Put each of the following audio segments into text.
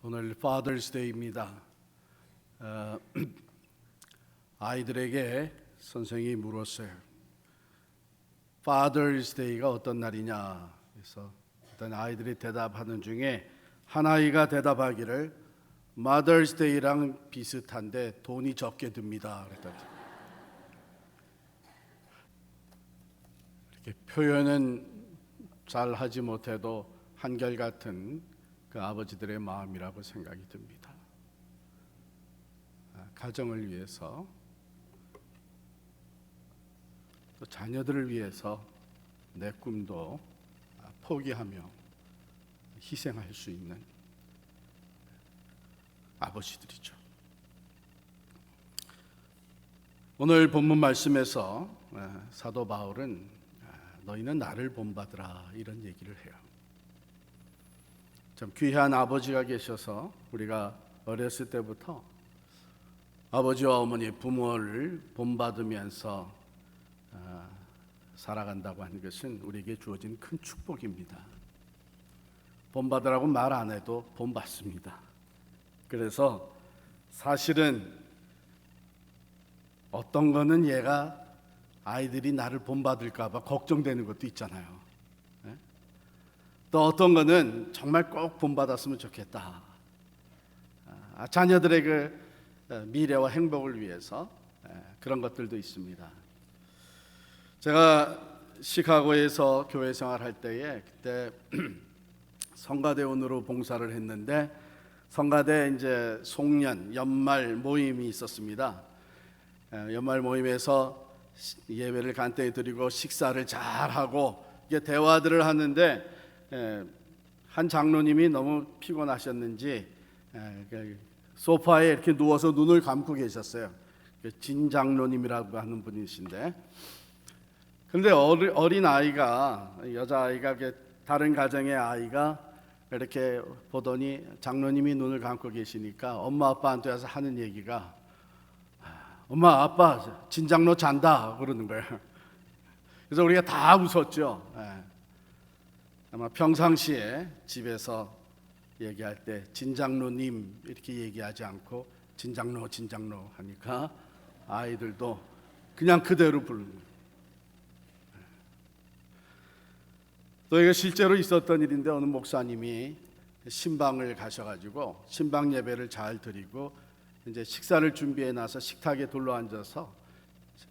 오늘 Father's Day입니다. 아이들에게 선생님이 물었어요. Father's Day가 어떤 날이냐. 그래서 일단 아이들이 대답하는 중에 한 아이가 대답하기를 Mother's Day랑 비슷한데 돈이 적게 듭니다. 그랬더니 이렇게 표현은 잘 하지 못해도 한결같은 그 아버지들의 마음이라고 생각이 듭니다. 가정을 위해서 또 자녀들을 위해서 내 꿈도 포기하며 희생할 수 있는 아버지들이죠. 오늘 본문 말씀에서 사도 바울은 너희는 나를 본받으라 이런 얘기를 해요. 참 귀한 아버지가 계셔서 우리가 어렸을 때부터 아버지와 어머니 부모를 본받으면서 살아간다고 하는 것은 우리에게 주어진 큰 축복입니다. 본받으라고 말 안 해도 본받습니다. 그래서 사실은 어떤 거는 얘가 아이들이 나를 본받을까 봐 걱정되는 것도 있잖아요. 또 어떤 거는 정말 꼭 본받았으면 좋겠다. 자녀들의 그 미래와 행복을 위해서 그런 것들도 있습니다. 제가 시카고에서 교회 생활할 때에 그때 성가대원으로 봉사를 했는데 성가대 이제 송년 연말 모임이 있었습니다. 연말 모임에서 예배를 간단히 드리고 식사를 잘 하고 이게 대화들을 하는데 한 장로님이 너무 피곤하셨는지 소파에 이렇게 누워서 눈을 감고 계셨어요. 진 장로님이라고 하는 분이신데, 그런데 어린 아이가 여자아이가 다른 가정의 아이가 이렇게 보더니 장로님이 눈을 감고 계시니까 엄마 아빠한테 와서 하는 얘기가 엄마 아빠 진 장로 잔다 그러는 거예요. 그래서 우리가 다 웃었죠. 아마 평상시에 집에서 얘기할 때 진장로님 이렇게 얘기하지 않고 진장로 하니까 아이들도 그냥 그대로 부르는 거예요. 또 이게 실제로 있었던 일인데 어느 목사님이 신방을 가셔가지고 신방 예배를 잘 드리고 이제 식사를 준비해 놔서 식탁에 둘러앉아서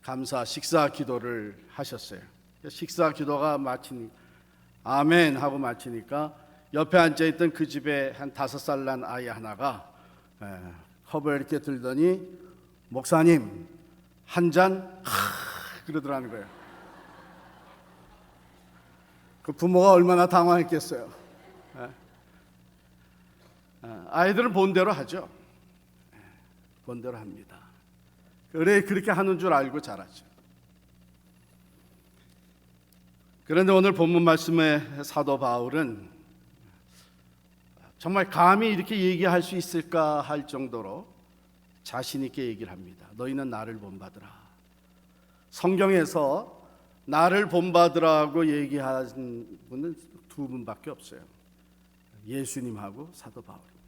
감사 식사 기도를 하셨어요. 식사 기도가 마친 아멘 하고 마치니까 옆에 앉아있던 그 집에 한 5살 난 아이 하나가 컵을 이렇게 들더니 목사님 한 잔 그러더라는 거예요. 그 부모가 얼마나 당황했겠어요. 아이들은 본대로 하죠. 본대로 합니다. 그래 그렇게 하는 줄 알고 잘하죠. 그런데 오늘 본문 말씀의 사도 바울은 정말 감히 이렇게 얘기할 수 있을까 할 정도로 자신 있게 얘기를 합니다. 너희는 나를 본받으라. 성경에서 나를 본받으라고 얘기하는 분은 두 분밖에 없어요. 예수님하고 사도 바울입니다.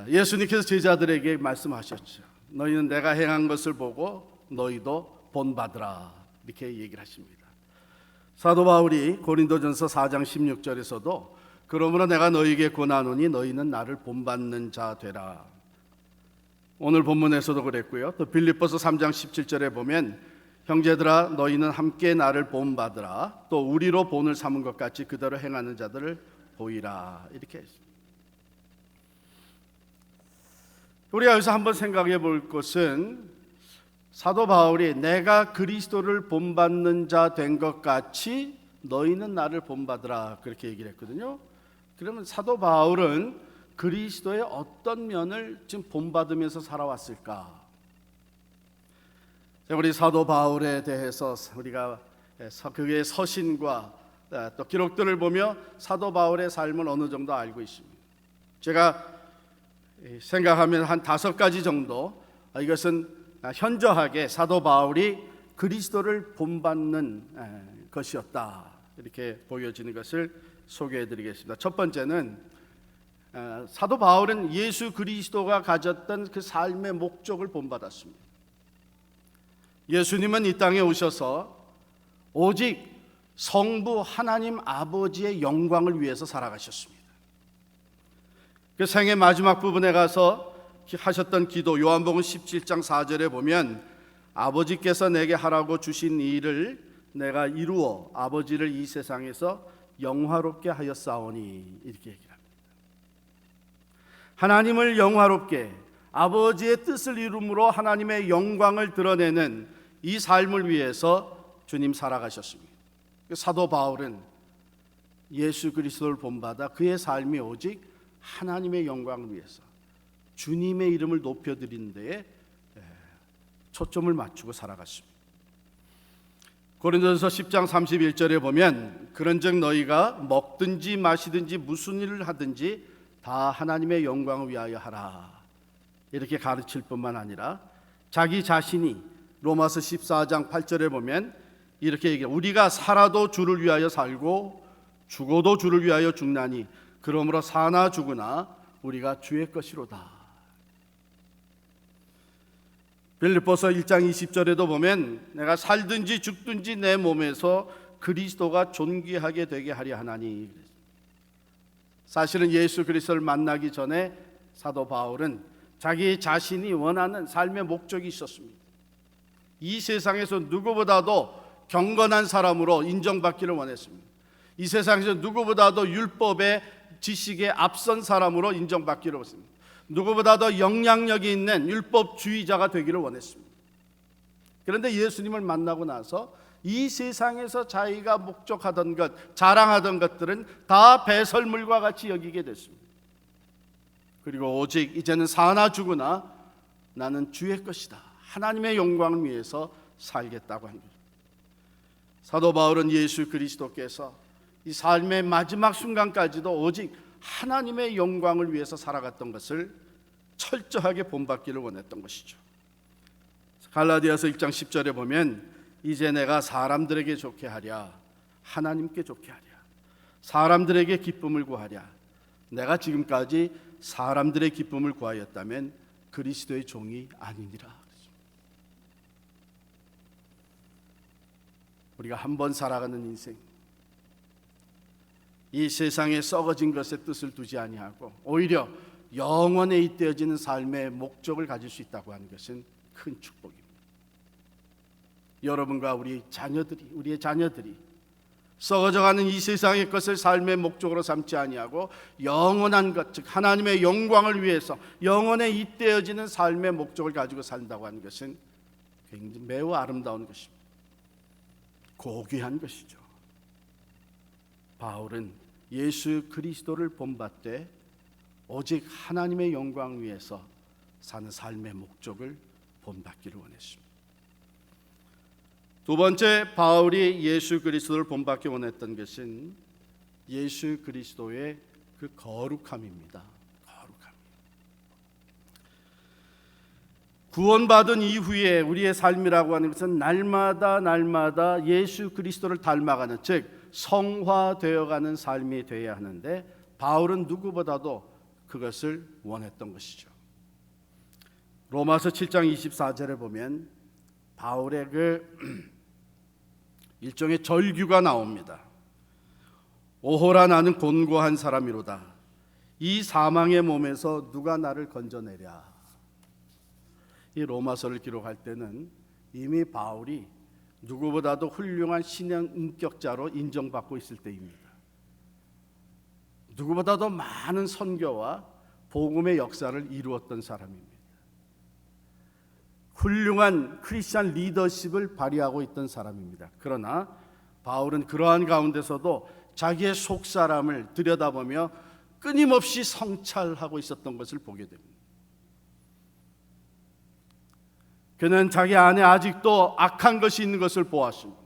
예수님께서 제자들에게 말씀하셨죠. 너희는 내가 행한 것을 보고 너희도 본받으라 이렇게 얘기를 하십니다. 사도 바울이 고린도전서 4장 16절에서도 그러므로 내가 너희에게 권하노니 너희는 나를 본받는 자 되라. 오늘 본문에서도 그랬고요. 또 빌립보서 3장 17절에 보면 형제들아 너희는 함께 나를 본받으라. 또 우리로 본을 삼은 것 같이 그대로 행하는 자들을 보이라. 이렇게 했습니다. 우리가 여기서 한번 생각해 볼 것은 사도 바울이 내가 그리스도를 본받는 자 된 것 같이 너희는 나를 본받으라 그렇게 얘기를 했거든요. 그러면 사도 바울은 그리스도의 어떤 면을 지금 본받으면서 살아왔을까? 우리 사도 바울에 대해서 우리가 그의 서신과 또 기록들을 보며 사도 바울의 삶을 어느 정도 알고 있습니다. 제가 생각하면 한 5가지 정도 이것은 현저하게 사도 바울이 그리스도를 본받는 것이었다 이렇게 보여지는 것을 소개해 드리겠습니다. 첫 번째는 사도 바울은 예수 그리스도가 가졌던 그 삶의 목적을 본받았습니다. 예수님은 이 땅에 오셔서 오직 성부 하나님 아버지의 영광을 위해서 살아가셨습니다. 그 생의 마지막 부분에 가서 하셨던 기도, 요한복음 17장 4절에 보면 아버지께서 내게 하라고 주신 일을 내가 이루어 아버지를 이 세상에서 영화롭게 하였사오니, 이렇게 얘기합니다. 하나님을 영화롭게 아버지의 뜻을 이룸으로 하나님의 영광을 드러내는 이 삶을 위해서 주님 살아가셨습니다. 사도 바울은 예수 그리스도를 본받아 그의 삶이 오직 하나님의 영광을 위해서 주님의 이름을 높여드리는 데에 초점을 맞추고 살아갔습니다. 고린도전서 10장 31절에 보면 그런즉 너희가 먹든지 마시든지 무슨 일을 하든지 다 하나님의 영광을 위하여 하라, 이렇게 가르칠 뿐만 아니라 자기 자신이 로마서 14장 8절에 보면 이렇게 얘기해요. 우리가 살아도 주를 위하여 살고 죽어도 주를 위하여 죽나니 그러므로 사나 죽으나 우리가 주의 것이로다. 빌립보서 1장 20절에도 보면 내가 살든지 죽든지 내 몸에서 그리스도가 존귀하게 되게 하려 하나니. 사실은 예수 그리스도를 만나기 전에 사도 바울은 자기 자신이 원하는 삶의 목적이 있었습니다. 이 세상에서 누구보다도 경건한 사람으로 인정받기를 원했습니다. 이 세상에서 누구보다도 율법의 지식에 앞선 사람으로 인정받기를 원했습니다. 누구보다도 영향력이 있는 율법주의자가 되기를 원했습니다. 그런데 예수님을 만나고 나서 이 세상에서 자기가 목적하던 것, 자랑하던 것들은 다 배설물과 같이 여기게 됐습니다. 그리고 오직 이제는 사나 죽으나 나는 주의 것이다, 하나님의 영광을 위해서 살겠다고 합니다. 사도 바울은 예수 그리스도께서 이 삶의 마지막 순간까지도 오직 하나님의 영광을 위해서 살아갔던 것을 철저하게 본받기를 원했던 것이죠. 갈라디아서 1장 10절에 보면 이제 내가 사람들에게 좋게 하랴, 하나님께 좋게 하랴, 사람들에게 기쁨을 구하랴. 내가 지금까지 사람들의 기쁨을 구하였다면 그리스도의 종이 아니니라. 우리가 한 번 살아가는 인생, 이 세상에 썩어진 것에 뜻을 두지 아니하고 오히려 영원에 잇대어지는 삶의 목적을 가질 수 있다고 하는 것은 큰 축복입니다. 여러분과 우리의 자녀들이 썩어져가는 이 세상의 것을 삶의 목적으로 삼지 아니하고 영원한 것, 즉 하나님의 영광을 위해서 영원에 잇대어지는 삶의 목적을 가지고 산다고 하는 것은 굉장히 매우 아름다운 것입니다. 고귀한 것이죠. 바울은 예수 그리스도를 본받되 오직 하나님의 영광을 위해서 사는 삶의 목적을 본받기를 원했습니다. 두 번째, 바울이 예수 그리스도를 본받기 원했던 것은 예수 그리스도의 그 거룩함입니다. 거룩함. 구원받은 이후에 우리의 삶이라고 하는 것은 날마다 예수 그리스도를 닮아가는, 즉 성화되어가는 삶이 되어야 하는데 바울은 누구보다도 그것을 원했던 것이죠. 로마서 7장 24절에 보면 바울의 그 일종의 절규가 나옵니다. 오호라 나는 곤고한 사람이로다. 이 사망의 몸에서 누가 나를 건져내랴. 이 로마서를 기록할 때는 이미 바울이 누구보다도 훌륭한 신앙 인격자로 인정받고 있을 때입니다. 누구보다도 많은 선교와 복음의 역사를 이루었던 사람입니다. 훌륭한 크리스찬 리더십을 발휘하고 있던 사람입니다. 그러나 바울은 그러한 가운데서도 자기의 속사람을 들여다보며 끊임없이 성찰하고 있었던 것을 보게 됩니다. 그는 자기 안에 아직도 악한 것이 있는 것을 보았습니다.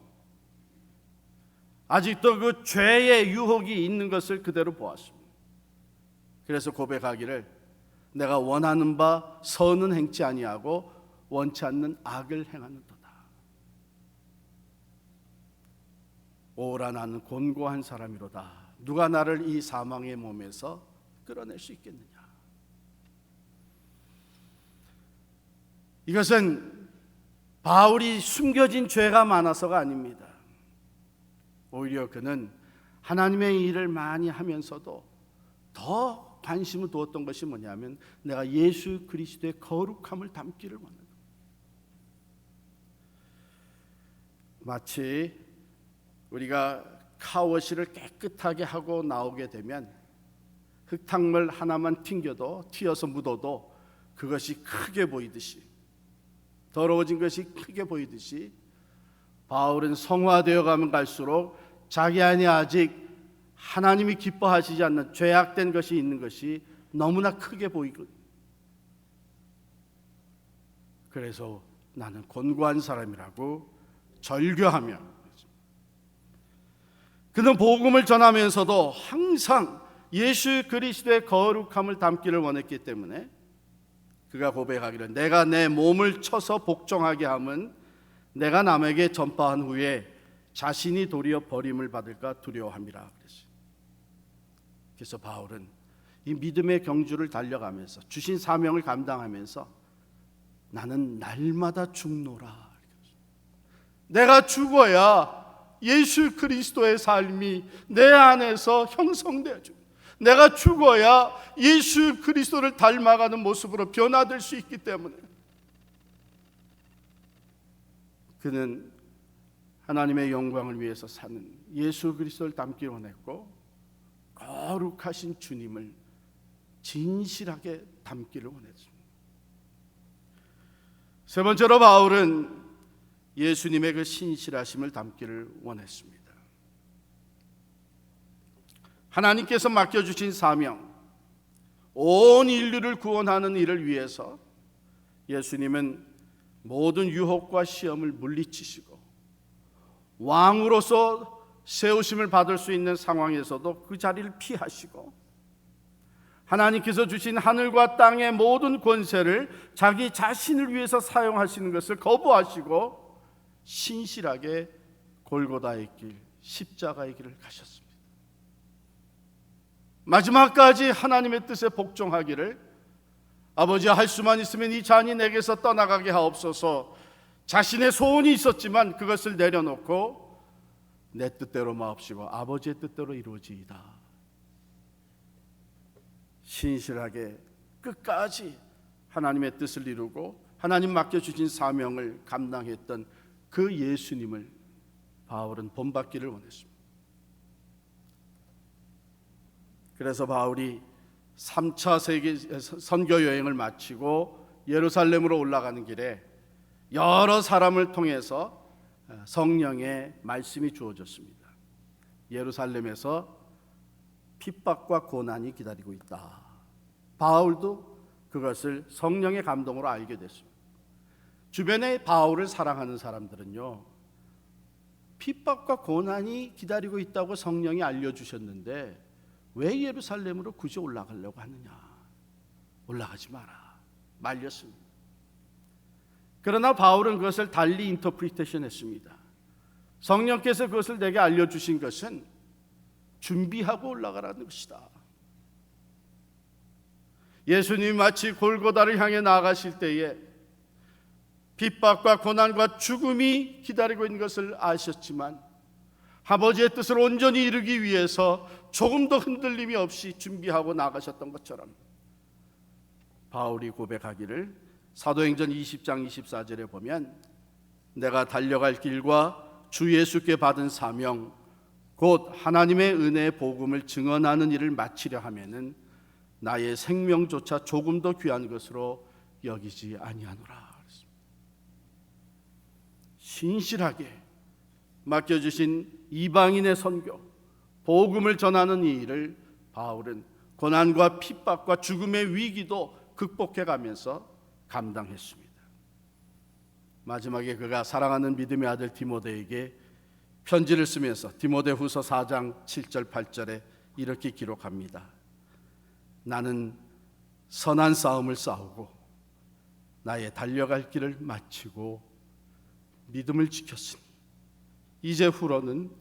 아직도 그 죄의 유혹이 있는 것을 그대로 보았습니다. 그래서 고백하기를 내가 원하는 바 선은 행치 아니하고 원치 않는 악을 행하는도다. 오라 나는 곤고한 사람이로다. 누가 나를 이 사망의 몸에서 끌어낼 수 있겠느냐? 이것은 바울이 숨겨진 죄가 많아서가 아닙니다. 오히려 그는 하나님의 일을 많이 하면서도 더 관심을 두었던 것이 뭐냐면 내가 예수 그리스도의 거룩함을 담기를 원하는 거예요. 마치 우리가 카워실을 깨끗하게 하고 나오게 되면 흙탕물 하나만 튀어서 묻어도 그것이 크게 보이듯이, 더러워진 것이 크게 보이듯이, 바울은 성화되어 가면 갈수록 자기 안에 아직 하나님이 기뻐하시지 않는 죄악된 것이 있는 것이 너무나 크게 보이거든요. 그래서 나는 곤고한 사람이라고 절규하며, 그는 복음을 전하면서도 항상 예수 그리스도의 거룩함을 담기를 원했기 때문에 그가 고백하기를 내가 내 몸을 쳐서 복종하게 함은 내가 남에게 전파한 후에 자신이 도리어 버림을 받을까 두려워함이라 그랬어요. 그래서 바울은 이 믿음의 경주를 달려가면서 주신 사명을 감당하면서 나는 날마다 죽노라. 내가 죽어야 예수 그리스도의 삶이 내 안에서 형성되어지고 내가 죽어야 예수 그리스도를 닮아가는 모습으로 변화될 수 있기 때문에 그는 하나님의 영광을 위해서 사는 예수 그리스도를 닮기 원했고 거룩하신 주님을 진실하게 닮기를 원했습니다. 세 번째로 바울은 예수님의 그 신실하심을 담기를 원했습니다. 하나님께서 맡겨주신 사명, 온 인류를 구원하는 일을 위해서 예수님은 모든 유혹과 시험을 물리치시고 왕으로서 세우심을 받을 수 있는 상황에서도 그 자리를 피하시고 하나님께서 주신 하늘과 땅의 모든 권세를 자기 자신을 위해서 사용하시는 것을 거부하시고 신실하게 골고다의 길, 십자가의 길을 가셨습니다. 마지막까지 하나님의 뜻에 복종하기를 아버지 할 수만 있으면 이 잔이 내게서 떠나가게 하옵소서. 자신의 소원이 있었지만 그것을 내려놓고 내 뜻대로 마옵시고 아버지의 뜻대로 이루어지이다. 신실하게 끝까지 하나님의 뜻을 이루고 하나님 맡겨주신 사명을 감당했던 그 예수님을 바울은 본받기를 원했습니다. 그래서 바울이 3차 세계 선교 여행을 마치고 예루살렘으로 올라가는 길에 여러 사람을 통해서 성령의 말씀이 주어졌습니다. 예루살렘에서 핍박과 고난이 기다리고 있다. 바울도 그것을 성령의 감동으로 알게 됐습니다. 주변에 바울을 사랑하는 사람들은요, 핍박과 고난이 기다리고 있다고 성령이 알려주셨는데 왜 예루살렘으로 굳이 올라가려고 하느냐? 올라가지 마라 말렸습니다. 그러나 바울은 그것을 달리 인터프리테이션 했습니다. 성령께서 그것을 내게 알려주신 것은 준비하고 올라가라는 것이다. 예수님이 마치 골고다를 향해 나아가실 때에 핍박과 고난과 죽음이 기다리고 있는 것을 아셨지만 아버지의 뜻을 온전히 이루기 위해서 조금도 흔들림이 없이 준비하고 나가셨던 것처럼 바울이 고백하기를 사도행전 20장 24절에 보면 내가 달려갈 길과 주 예수께 받은 사명 곧 하나님의 은혜의 복음을 증언하는 일을 마치려 하면은 나의 생명조차 조금 더 귀한 것으로 여기지 아니하노라. 신실하게 맡겨주신 이방인의 선교, 복음을 전하는 이 일을 바울은 고난과 핍박과 죽음의 위기도 극복해가면서 감당했습니다. 마지막에 그가 사랑하는 믿음의 아들 디모데에게 편지를 쓰면서 디모데후서 4장 7절 8절에 이렇게 기록합니다. 나는 선한 싸움을 싸우고 나의 달려갈 길을 마치고 믿음을 지켰으니 이제 후로는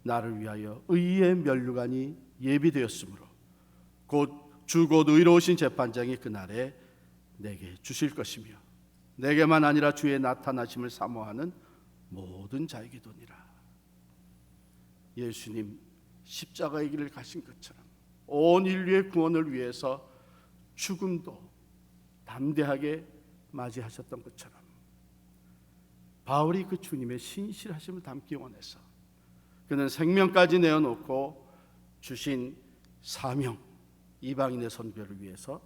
나를 위하여 의의 면류관이 예비되었으므로 곧 주 곧 의로우신 재판장이 그날에 내게 주실 것이며 내게만 아니라 주의 나타나심을 사모하는 모든 자에게 도니라. 예수님 십자가의 길을 가신 것처럼 온 인류의 구원을 위해서 죽음도 담대하게 맞이하셨던 것처럼 바울이 그 주님의 신실하심을 담기 원해서 그는 생명까지 내어놓고 주신 사명, 이방인의 선교를 위해서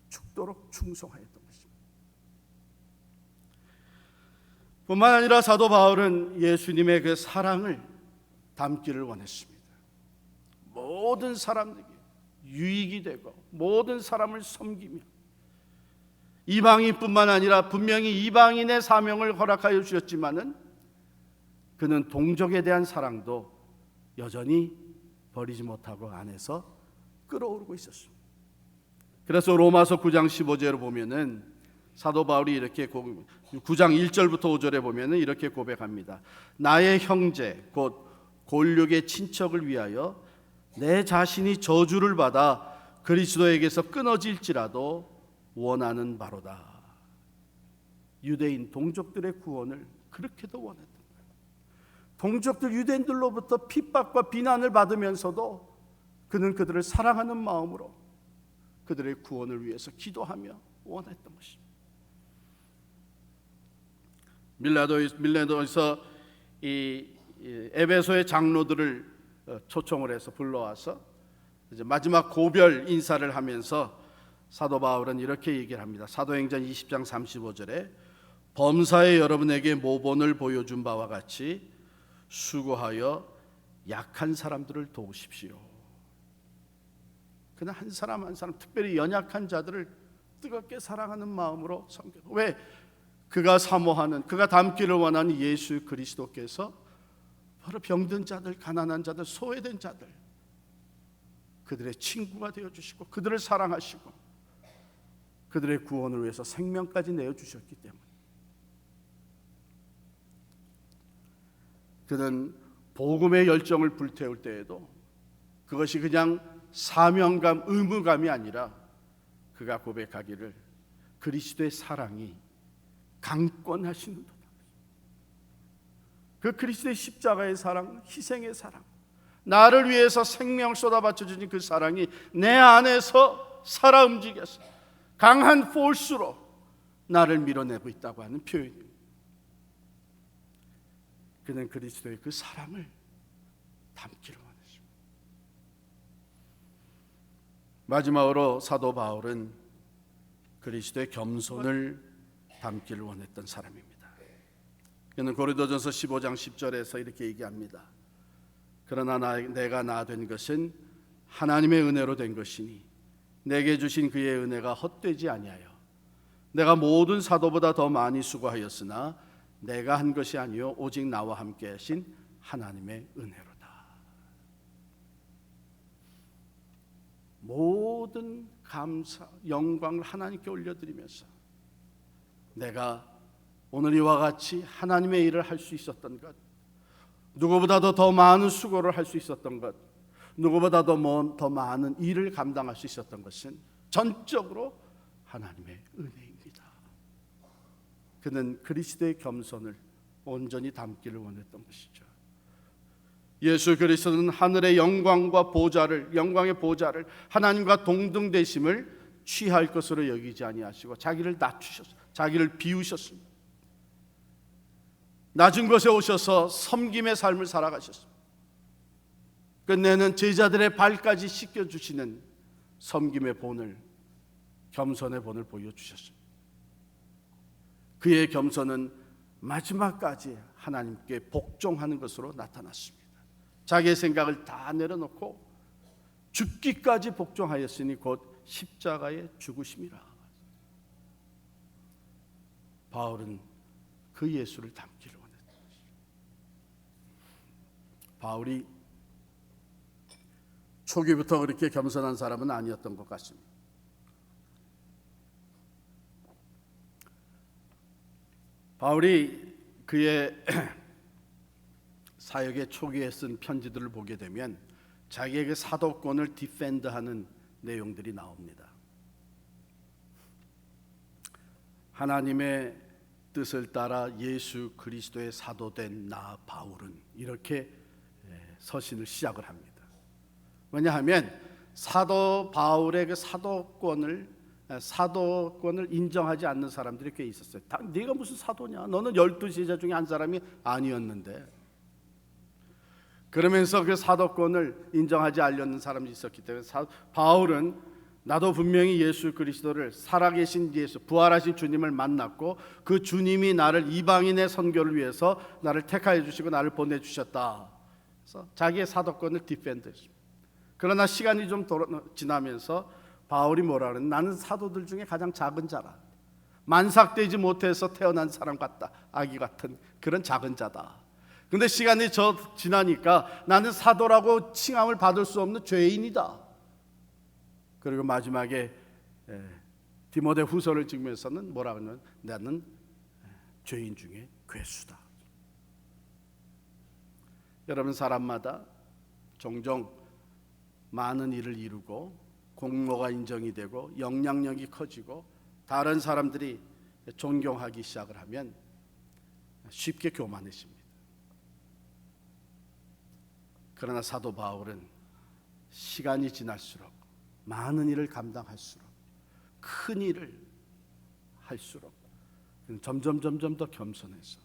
죽도록 충성하였던 것입니다. 뿐만 아니라 사도 바울은 예수님의 그 사랑을 담기를 원했습니다. 모든 사람에게 유익이 되고 모든 사람을 섬기며 이방인뿐만 아니라 분명히 이방인의 사명을 허락하여 주셨지만은 그는 동족에 대한 사랑도 여전히 버리지 못하고 안에서 끌어오르고 있었습니다. 그래서 로마서 9장 15절을 보면은 사도 바울이 이렇게 9장 1절부터 5절에 보면은 이렇게 고백합니다. 나의 형제 곧 골육의 친척을 위하여 내 자신이 저주를 받아 그리스도에게서 끊어질지라도 원하는 바로다. 유대인 동족들의 구원을 그렇게도 원했던 거예요. 동족들 유대인들로부터 핍박과 비난을 받으면서도 그는 그들을 사랑하는 마음으로 그들의 구원을 위해서 기도하며 원했던 것입니다. 밀레도에서 이 에베소의 장로들을 초청을 해서 불러와서 이제 마지막 고별 인사를 하면서 사도 바울은 이렇게 얘기를 합니다. 사도행전 20장 35절에 범사에 여러분에게 모본을 보여준 바와 같이 수고하여 약한 사람들을 도우십시오. 그는 한 사람 한 사람, 특별히 연약한 자들을 뜨겁게 사랑하는 마음으로 섬겨. 왜? 그가 사모하는, 그가 닮기를 원하는 예수 그리스도께서 바로 병든 자들, 가난한 자들, 소외된 자들, 그들의 친구가 되어주시고 그들을 사랑하시고 그들의 구원을 위해서 생명까지 내어주셨기 때문에 그는 복음의 열정을 불태울 때에도 그것이 그냥 사명감, 의무감이 아니라 그가 고백하기를 그리스도의 사랑이 강권하시는도다. 그 그리스도의 십자가의 사랑, 희생의 사랑, 나를 위해서 생명을 쏟아바쳐 주신 그 사랑이 내 안에서 살아 움직여서 강한 포스로 나를 밀어내고 있다고 하는 표현입니다. 그는 그리스도의 그 사랑을 담기를 원했습니다. 마지막으로 사도 바울은 그리스도의 겸손을 담기를 원했던 사람입니다. 그는 고린도전서 15장 10절에서 이렇게 얘기합니다. 그러나 내가 나 된 것은 하나님의 은혜로 된 것이니 내게 주신 그의 은혜가 헛되지 아니하여 내가 모든 사도보다 더 많이 수고하였으나 내가 한 것이 아니요 오직 나와 함께 하신 하나님의 은혜로다. 모든 감사, 영광을 하나님께 올려드리면서 내가 오늘 이와 같이 하나님의 일을 할 수 있었던 것, 누구보다도 더 많은 수고를 할 수 있었던 것, 누구보다도 더 많은 일을 감당할 수 있었던 것은 전적으로 하나님의 은혜입니다. 그는 그리스도의 겸손을 온전히 담기를 원했던 것이죠. 예수 그리스도는 하늘의 영광과 보좌를, 영광의 보좌를, 하나님과 동등되심을 취할 것으로 여기지 아니하시고 자기를 낮추셨어요. 자기를 비우셨습니다. 낮은 곳에 오셔서 섬김의 삶을 살아가셨습니다. 끝내는 제자들의 발까지 씻겨주시는 섬김의 본을, 겸손의 본을 보여주셨습니다. 그의 겸손은 마지막까지 하나님께 복종하는 것으로 나타났습니다. 자기의 생각을 다 내려놓고 죽기까지 복종하였으니 곧 십자가의 죽으심이라. 바울은 그 예수를 담기를 원했던 것이죠. 바울이 초기부터 그렇게 겸손한 사람은 아니었던 것 같습니다. 바울이 그의 사역의 초기에 쓴 편지들을 보게 되면 자기에게 사도권을 디펜드하는 내용들이 나옵니다. 하나님의 뜻을 따라 예수 그리스도의 사도된 나 바울은 이렇게 서신을 시작을 합니다. 왜냐하면 사도 바울의 그 사도권을 인정하지 않는 사람들이 꽤 있었어요. 네가 무슨 사도냐? 너는 12제자 중에 한 사람이 아니었는데. 그러면서 그 사도권을 인정하지 않는 사람이 있었기 때문에 바울은 나도 분명히 예수 그리스도를 살아계신 예수, 부활하신 주님을 만났고 그 주님이 나를 이방인의 선교를 위해서 나를 택하여 주시고 나를 보내주셨다. 그래서 자기의 사도권을 디펜드했습니다. 그러나 시간이 좀 지나면서 바울이 뭐라 그러냐? 나는 사도들 중에 가장 작은 자라. 만삭되지 못해서 태어난 사람 같다. 아기 같은 그런 작은 자다. 근데 시간이 지나니까 나는 사도라고 칭함을 받을 수 없는 죄인이다. 그리고 마지막에 디모데 후서를 찍으면서는 뭐라 그러냐면 나는 죄인 중에 괴수다. 여러분, 사람마다 종종 많은 일을 이루고 공로가 인정이 되고 영향력이 커지고 다른 사람들이 존경하기 시작을 하면 쉽게 교만해집니다. 그러나 사도 바울은 시간이 지날수록 많은 일을 감당할수록 큰 일을 할수록 점점 더 겸손해서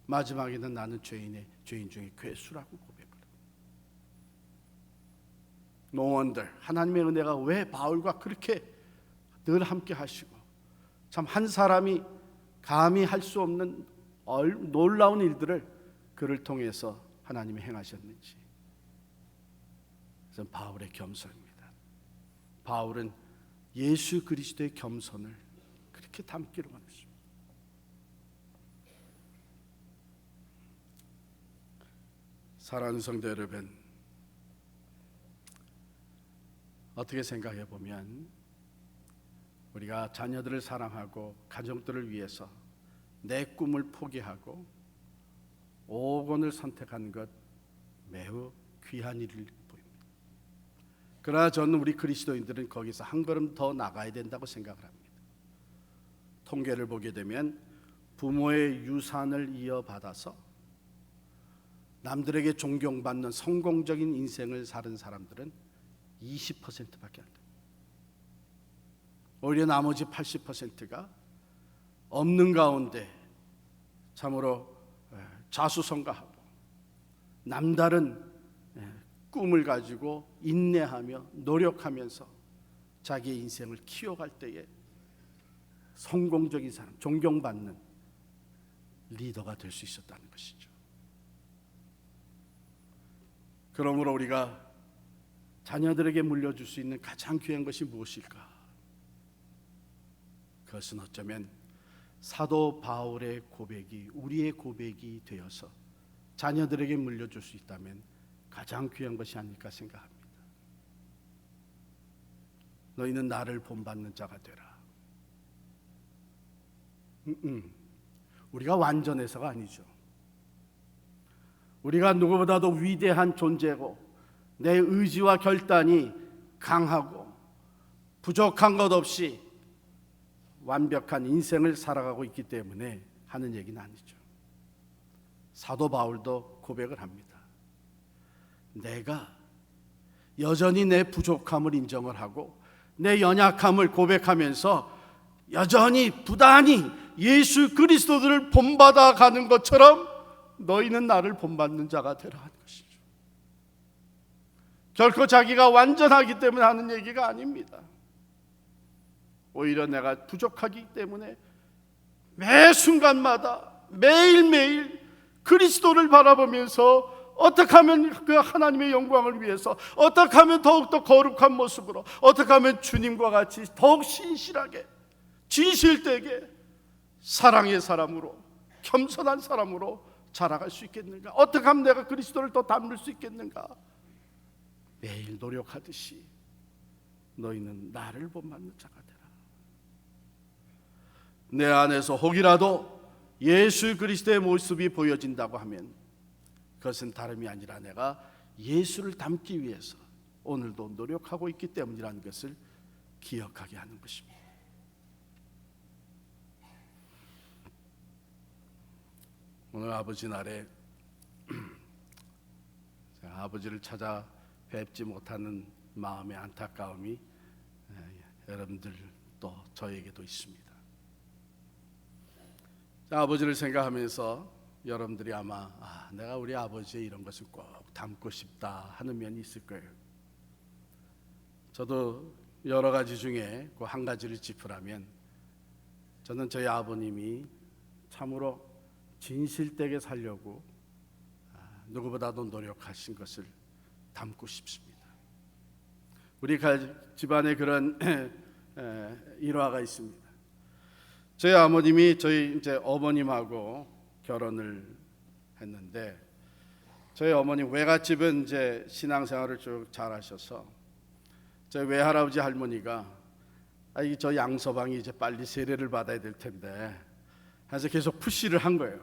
마지막에는 나는 죄인 중에 괴수라고 고백을 합니다. No wonder 하나님의 은혜가 왜 바울과 그렇게 늘 함께 하시고 참 한 사람이 감히 할 수 없는 놀라운 일들을 그를 통해서 하나님이 행하셨는지. 그래서 바울의 겸손입니다. 바울은 예수 그리스도의 겸손을 그렇게 담기를 원했습니다. 사랑하는 성도 여러분, 어떻게 생각해 보면 우리가 자녀들을 사랑하고 가정들을 위해서 내 꿈을 포기하고 5억 원을 선택한 것 매우 귀한 일을 보입니다. 그러나 저는 우리 그리스도인들은 거기서 한 걸음 더 나가야 된다고 생각을 합니다. 통계를 보게 되면 부모의 유산을 이어받아서 남들에게 존경받는 성공적인 인생을 사는 사람들은 20%밖에 안 됩니다. 오히려 나머지 80%가 없는 가운데 참으로 자수성가하고 남다른 꿈을 가지고 인내하며 노력하면서 자기의 인생을 키워갈 때에 성공적인 사람, 존경받는 리더가 될 수 있었다는 것이죠. 그러므로 우리가 자녀들에게 물려줄 수 있는 가장 귀한 것이 무엇일까? 그것은 어쩌면 사도 바울의 고백이 우리의 고백이 되어서 자녀들에게 물려줄 수 있다면 가장 귀한 것이 아닐까 생각합니다. 너희는 나를 본받는 자가 되라. 우리가 완전해서가 아니죠. 우리가 누구보다도 위대한 존재고 내 의지와 결단이 강하고 부족한 것 없이 완벽한 인생을 살아가고 있기 때문에 하는 얘기는 아니죠. 사도 바울도 고백을 합니다. 내가 여전히 내 부족함을 인정을 하고 내 연약함을 고백하면서 여전히 부단히 예수 그리스도를 본받아 가는 것처럼 너희는 나를 본받는 자가 되라 하는 것이죠. 결코 자기가 완전하기 때문에 하는 얘기가 아닙니다. 오히려 내가 부족하기 때문에 매 순간마다 매일매일 그리스도를 바라보면서 어떻게 하면 그 하나님의 영광을 위해서, 어떻게 하면 더욱더 거룩한 모습으로, 어떻게 하면 주님과 같이 더욱 신실하게 진실되게 사랑의 사람으로, 겸손한 사람으로 자라갈 수 있겠는가? 어떻게 하면 내가 그리스도를 더 닮을 수 있겠는가? 매일 노력하듯이 너희는 나를 본받는 자가 되라. 내 안에서 혹이라도 예수 그리스도의 모습이 보여진다고 하면 그것은 다름이 아니라 내가 예수를 닮기 위해서 오늘도 노력하고 있기 때문이라는 것을 기억하게 하는 것입니다. 오늘 아버지 날에 아버지를 찾아 뵙지 못하는 마음의 안타까움이 여러분들 또 저에게도 있습니다. 아버지를 생각하면서 여러분들이 아마 내가 우리 아버지의 이런 것을 꼭 담고 싶다 하는 면이 있을 거예요. 저도 여러 가지 중에 그 한 가지를 짚으라면 저는 저희 아버님이 참으로 진실되게 살려고 누구보다도 노력하신 것을 담고 싶습니다. 우리 집안에 그런 일화가 있습니다. 저희 아버님이 저희 이제 어머님하고 결혼을 했는데 저희 어머니 외갓집은 이제 신앙생활을 쭉 잘하셔서 저희 외할아버지 할머니가 저 양서방이 이제 빨리 세례를 받아야 될 텐데 해서 계속 푸시를 한 거예요.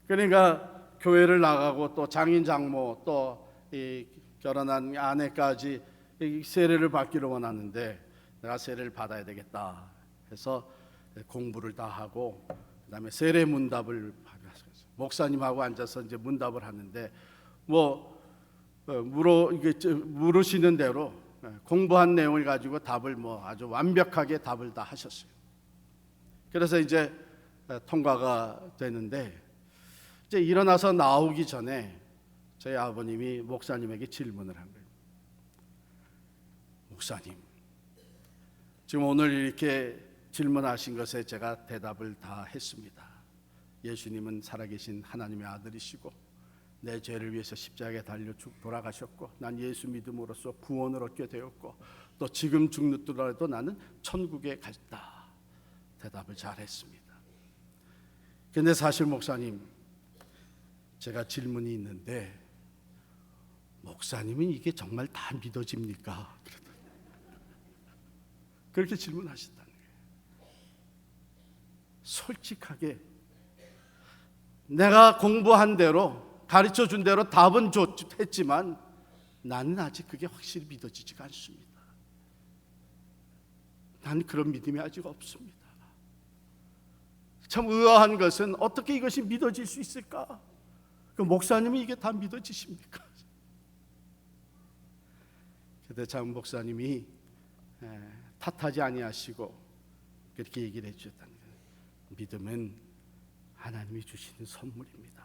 그러니까 교회를 나가고 또 장인 장모 또 이 결혼한 아내까지 세례를 받기를 원하는데 내가 세례를 받아야 되겠다 해서 공부를 다 하고 그다음에 세례 문답을 받았어요. 목사님하고 앉아서 이제 문답을 하는데 물으시는 대로 공부한 내용을 가지고 답을 아주 완벽하게 답을 다 하셨어요. 그래서 이제 통과가 되는데 이제 일어나서 나오기 전에 저희 아버님이 목사님에게 질문을 한 거예요. 목사님, 지금 오늘 이렇게 질문하신 것에 제가 대답을 다 했습니다. 예수님은 살아계신 하나님의 아들이시고 내 죄를 위해서 십자가에 달려 돌아가셨고 난 예수 믿음으로써 구원을 얻게 되었고 또 지금 죽는더라도 나는 천국에 갔다. 대답을 잘했습니다. 그런데 사실 목사님, 제가 질문이 있는데 목사님은 이게 정말 다 믿어집니까? 그렇게 질문하셨다는 거예요. 솔직하게 내가 공부한 대로 가르쳐 준 대로 답은 했지만 나는 아직 그게 확실히 믿어지지가 않습니다. 난 그런 믿음이 아직 없습니다. 참 의아한 것은 어떻게 이것이 믿어질 수 있을까? 그 목사님이 이게 다 믿어지십니까? 그때 참 목사님이 탓하지 아니하시고 그렇게 얘기를 해주셨다는 거예요. 믿음은 하나님이 주시는 선물입니다.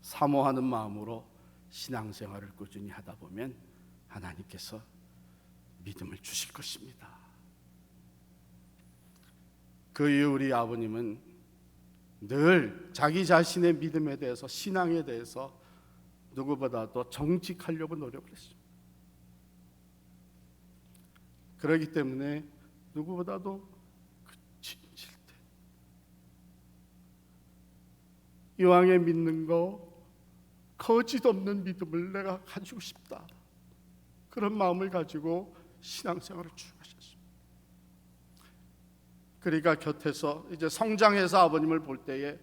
사모하는 마음으로 신앙생활을 꾸준히 하다 보면 하나님께서 믿음을 주실 것입니다. 그 이후 우리 아버님은 늘 자기 자신의 믿음에 대해서 신앙에 대해서 누구보다도 정직하려고 노력을 했습니다. 그렇기 때문에 누구보다도 그 진실된 이왕에 믿는 거 거짓 없는 믿음을 내가 가지고 싶다. 그런 마음을 가지고 신앙생활을 쭉 하셨습니다. 그러니까 곁에서 이제 성장해서 아버님을 볼 때에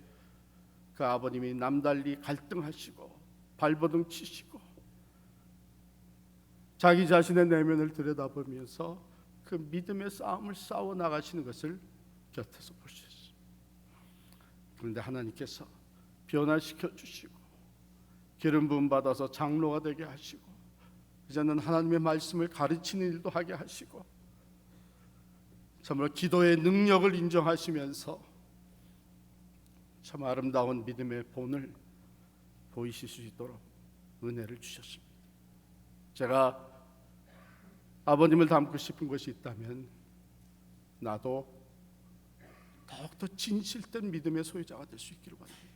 그 아버님이 남달리 갈등하시고 발버둥 치시고 자기 자신의 내면을 들여다보면서 그 믿음의 싸움을 싸워 나가시는 것을 곁에서 볼 수 있어요. 그런데 하나님께서 변화시켜 주시고 기름 부음 받아서 장로가 되게 하시고 이제는 하나님의 말씀을 가르치는 일도 하게 하시고 참으로 기도의 능력을 인정하시면서 참 아름다운 믿음의 본을 보이실 수 있도록 은혜를 주셨습니다. 제가 아버님을 닮고 싶은 것이 있다면 나도 더욱더 진실된 믿음의 소유자가 될 수 있기를 바랍니다.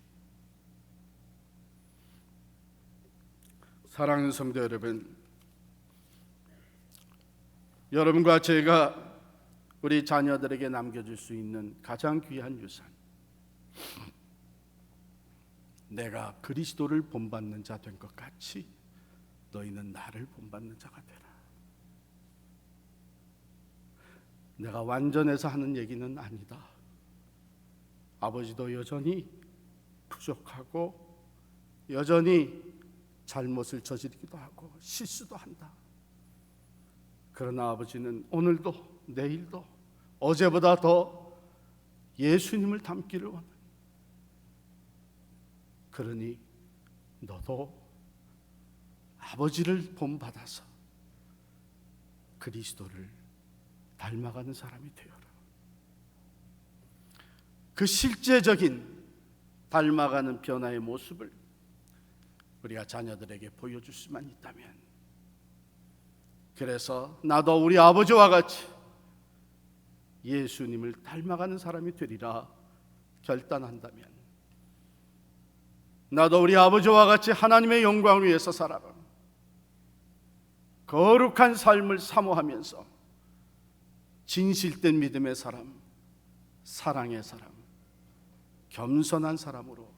사랑하는 성도 여러분, 여러분과 제가 우리 자녀들에게 남겨줄 수 있는 가장 귀한 유산, 내가 그리스도를 본받는 자 된 것 같이 너희는 나를 본받는 자가 되라. 내가 완전해서 하는 얘기는 아니다. 아버지도 여전히 부족하고 여전히 잘못을 저지르기도 하고 실수도 한다. 그러나 아버지는 오늘도 내일도 어제보다 더 예수님을 닮기를 원하니, 그러니 너도 아버지를 본받아서 그리스도를 닮아가는 사람이 되어라. 그 실제적인 닮아가는 변화의 모습을 우리가 자녀들에게 보여줄 수만 있다면, 그래서 나도 우리 아버지와 같이 예수님을 닮아가는 사람이 되리라 결단한다면, 나도 우리 아버지와 같이 하나님의 영광을 위해서 살아가 거룩한 삶을 사모하면서 진실된 믿음의 사람, 사랑의 사람, 겸손한 사람으로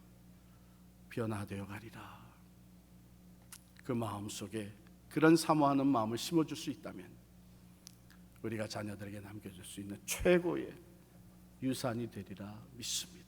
변화되어 가리라. 그 마음속에 그런 사모하는 마음을 심어줄 수 있다면 우리가 자녀들에게 남겨줄 수 있는 최고의 유산이 되리라 믿습니다.